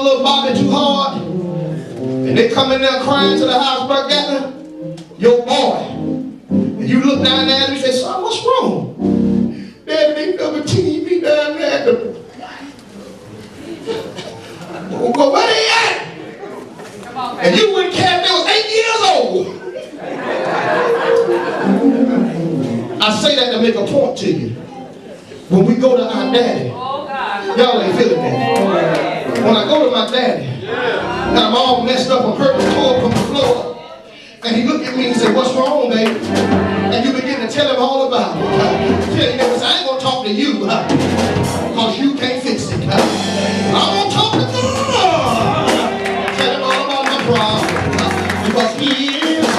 little Bobby too hard, and they come in there crying to the house, Brother Gatner, your boy. And you look down there and you say, son, what's wrong? Daddy, they double teamed me down there at the... Well, where they at? And you wouldn't care if they was 8 years old. I say that to make a point to you. When we go to our daddy, y'all ain't feeling that. When I go to my daddy, and I'm all messed up, I'm hurt, tore from the floor, and he look at me and say, what's wrong, baby? And you begin to tell him all about it. Tell him, I ain't gonna talk to you, because you can't fix it. I'm gonna talk to God. Tell him all about my problem, because he is a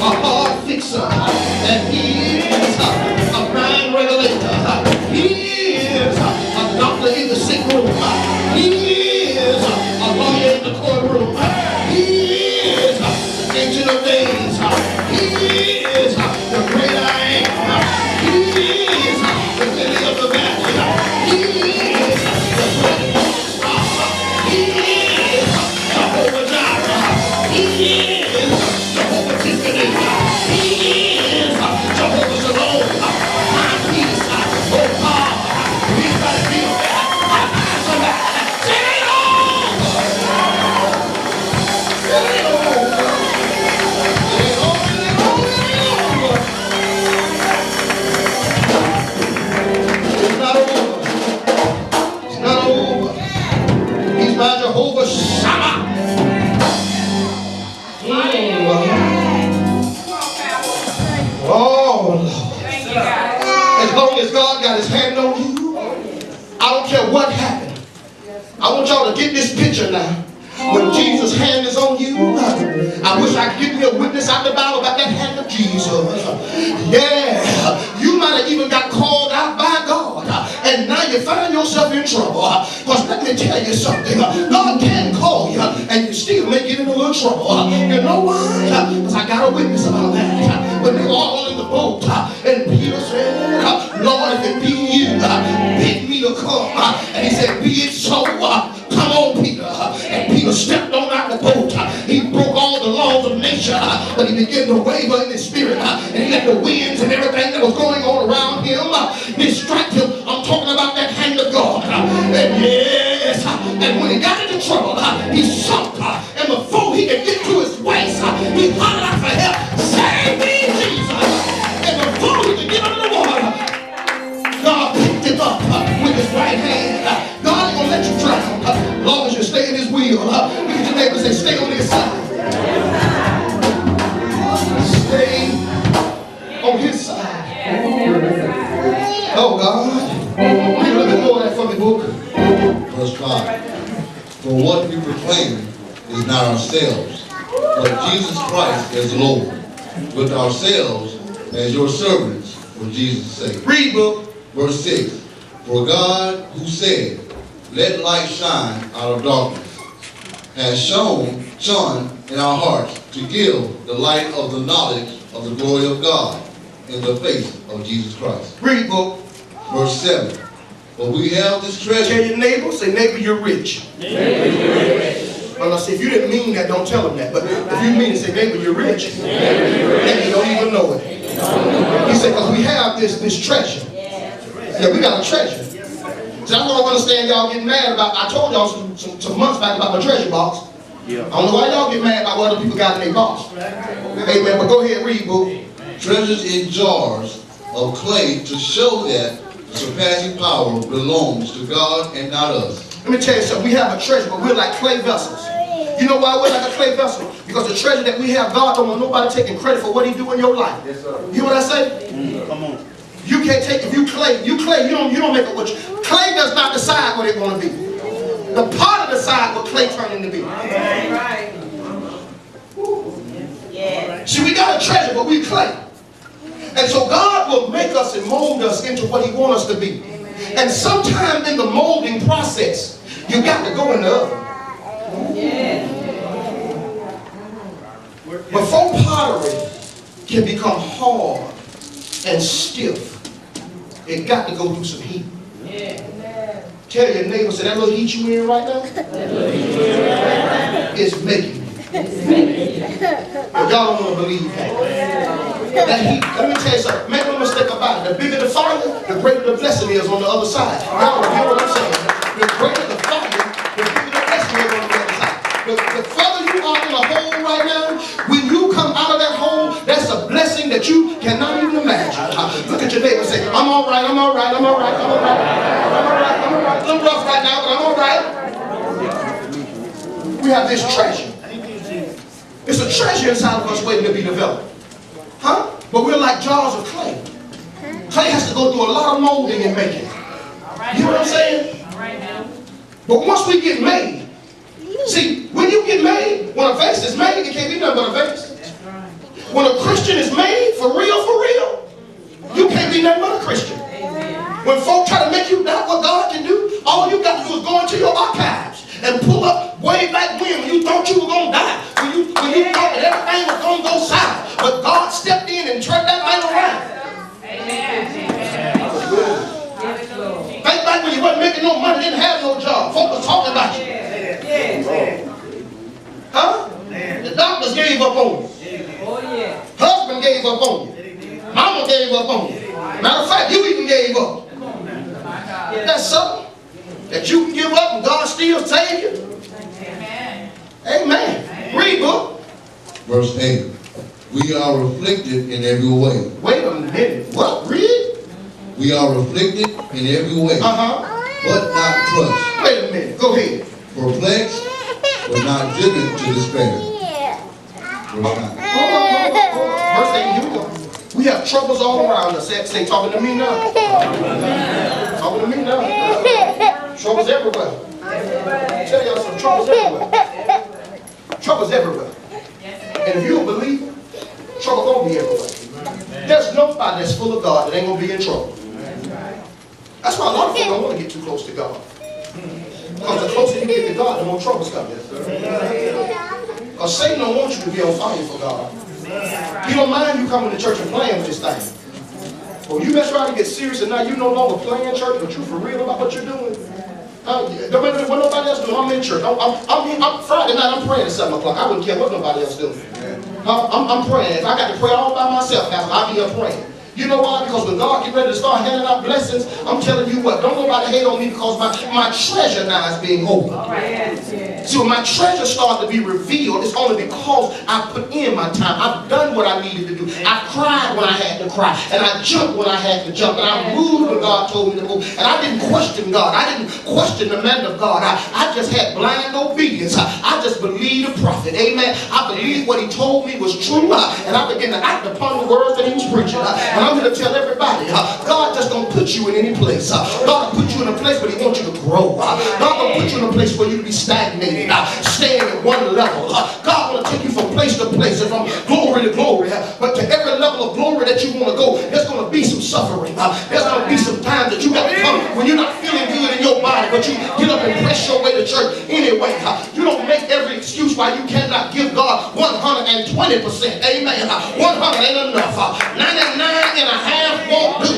hard fixer, and he is a mind regulator. He is a doctor in the sick room. He is a lawyer in the courtroom. He is the ancient of days. He is the great I am. He is the lily of the valley. He is the great star. He is Jehovah Jireh. He is Jehovah Tiffany. He is Jehovah Shalom. My peace. Oh God. He's got to feel that. Somebody say it all. Say it all. It's not over. It's not over. He's my Jehovah Shammah. Oh, Lord. As long as God got his hand on you, I don't care what happened. I want y'all to get this picture now. When Jesus' hand is on you, I wish I could give you a witness out the Bible about that hand of Jesus. Yeah, you might have even got called out by God, and now you find yourself in trouble. Because let me tell you something, God can call you, and you still may get in a little trouble. You know why? Because I got a witness about that. When they were all in the boat, and Peter said, Lord, if it be you, bid me to come. And he said, be it so. Come on, Peter. And Peter stepped on out the boat. He broke all the laws of nature, but he began to waver in his spirit. And he let the winds and everything that was going on around him distract him. I'm talking about that hand of God. And yes, and when he got into trouble, he sunk. And before he could get to his waist, he hollered out for help. Save me, Jesus. And before he could get under the water, God picked him up with his right hand. God ain't gonna let you drown as long as you stay in his will. Look at your neighbor and say, stay on his side. Stay on his side. Oh God. Read a little bit more of that for me, book. Verse 5. For what we proclaim is not ourselves, but Jesus Christ as Lord, with ourselves as your servants for Jesus' sake. Read, book. Verse 6. For God, who said, let light shine out of darkness, has shone in our hearts to give the light of the knowledge of the glory of God in the face of Jesus Christ. Read, book. Verse 7. But we have this treasure. Tell your neighbor, say, neighbor, you're rich. Neighbor, you're rich. Well, now, see, if you didn't mean that, don't tell them that. But if you mean it, say, neighbor, you're rich. And you don't even know it. He said, because we have this treasure. Yeah, we got a treasure. So that's what I understand y'all getting mad about. I told y'all some months back about my treasure box. Yeah. I don't know why y'all get mad about what other people got in their box. Amen. But go ahead, read, boo. Treasures in jars of clay to show that the surpassing power belongs to God and not us. Let me tell you something. We have a treasure, but we're like clay vessels. You know why we're like a clay vessel? Because the treasure that we have, God don't want nobody taking credit for what he do in your life. Yes, sir. You hear what I say? Come on. You can't take, if you clay, you don't make it what you, clay does not decide what it's going to be. The potter decide what clay turn into be. Right. Yeah. See, we got a treasure, but we clay. And so God will make us and mold us into what he wants us to be. And sometime in the molding process, you got to go in the oven. Yeah. Before pottery can become hard and stiff, it got to go through some heat. Yeah. Tell your neighbor, say that little heat you in right now, is making you. But y'all don't want to believe that. Let me tell you something. Make no mistake about it. The bigger the fire, the greater the blessing is on the other side. Y'all don't hear what I'm saying. The greater the fire, the bigger the blessing is on the other side. The further you are in a hole right now, when you come out of that hole, that's a blessing that you cannot even imagine. Look at your neighbor and say, I'm all right, I'm all right, I'm all right, I'm all right, I'm all right, I'm all right. A little rough right now, but I'm all right. We have this treasure. It's a treasure inside of us waiting to be developed. Huh? But we're like jars of clay. Clay has to go through a lot of molding and making. You know what I'm saying? But once we get made, see, when you get made, when a vase is made, it can't be nothing but a vase. When a Christian is made, for real, you can't be nothing but a Christian. When folk try to make you doubt what God can do, all you got to do is go into your archives and pull up way back when you thought you were going to die. When you thought that everything was going to go south. But God stepped in and turned that thing around. Think back when you wasn't making no money, didn't have no job. Folk was talking about you. Huh? The doctors gave up on you. Husband gave up on you. Mama gave up on you. Matter of fact, you even gave up. That's something that you can give up and God still save you. Amen. Read book. Verse 8. We are afflicted in every way. Wait a minute. What? Read? We are afflicted in every way. But not crushed. Wait a minute. Go ahead. Perplexed, but not driven to despair. Verse 9. Verse 8, here we go. We have troubles all around us. Say, talking to me now. Talking to me now. Troubles everywhere. I tell y'all some troubles everywhere. Troubles everywhere. And if you don't believe, trouble gonna be everywhere. There's nobody that's full of God that ain't gonna be in trouble. That's why a lot of people don't want to get too close to God. Because the closer you get to God, the more troubles come. Because Satan don't want you to be on fire for God. He don't mind you coming to church and playing with this thing. Well, you mess around and get serious and now you no longer playing church, but you for real about what you're doing. Don't matter what nobody else doing. I'm in church. I'm Friday night. I'm praying at 7 o'clock. I wouldn't care what nobody else doing. I'm praying. If I got to pray all by myself, I'll be up praying. You know why? Because when God get ready to start handing out blessings, I'm telling you what, don't nobody hate on me because my treasure now is being opened. See, when my treasure starts to be revealed, it's only because I put in my time. I've done what I needed to do. I cried when I had to cry. And I jumped when I had to jump. And I moved when God told me to move. And I didn't question God. I didn't question the man of God. I just had blind obedience. I just believed the prophet. Amen. I believed what he told me was true. And I began to act upon the words that he was preaching. And I'm going to tell everybody, God just don't put you in any place. God will put you in a place where he wants you to grow. God don't put you in a place where you to be stagnated, staying at one level. God will take you from place to place and from glory to glory. But to every level of glory that you want to go, there's going to be some suffering. There's going to be some time that you got to come when you're not feeling good in your body, but you get up and press your way to church anyway. You don't make every excuse why you cannot give God 120%. Amen. 100 ain't enough. 99 and a half won't do.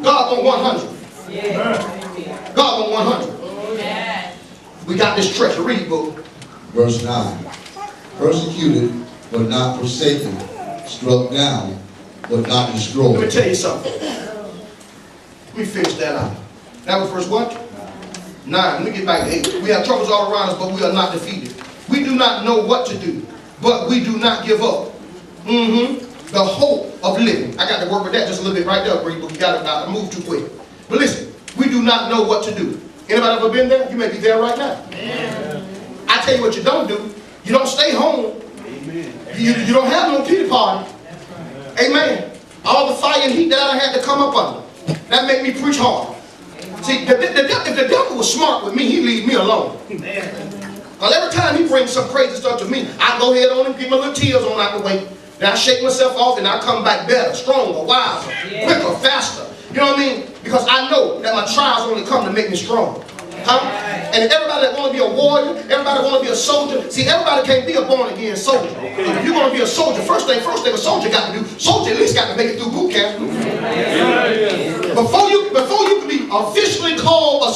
God want 100. God want 100. We got this treasure. Read, book. Verse 9. Persecuted, but not forsaken. Struck down, but not destroyed. Let me tell you something. Let me finish that out. That was verse what? 9. Let me get back to 8. We have troubles all around us, but we are not defeated. We do not know what to do, but we do not give up. The hope of living. I got to work with that just a little bit right there, but you got to move too quick. But listen, we do not know what to do. Anybody ever been there? You may be there right now. I tell you what you don't do. You don't stay home. You don't have no pity party. Amen. All the fire and heat that I had to come up under, that made me preach hard. See, if the devil was smart with me, he'd leave me alone. Because every time he brings some crazy stuff to me, I go ahead on and give my little tears on out the way. Then I shake myself off and I come back better, stronger, wiser, quicker, faster. You know what I mean? Because I know that my trials only come to make me strong. And everybody that want to be a warrior, everybody want to be a soldier. See, everybody can't be a born-again soldier. If you're going to be a soldier, first thing a soldier got to do, soldier at least got to make it through boot camp. Before you can be officially called a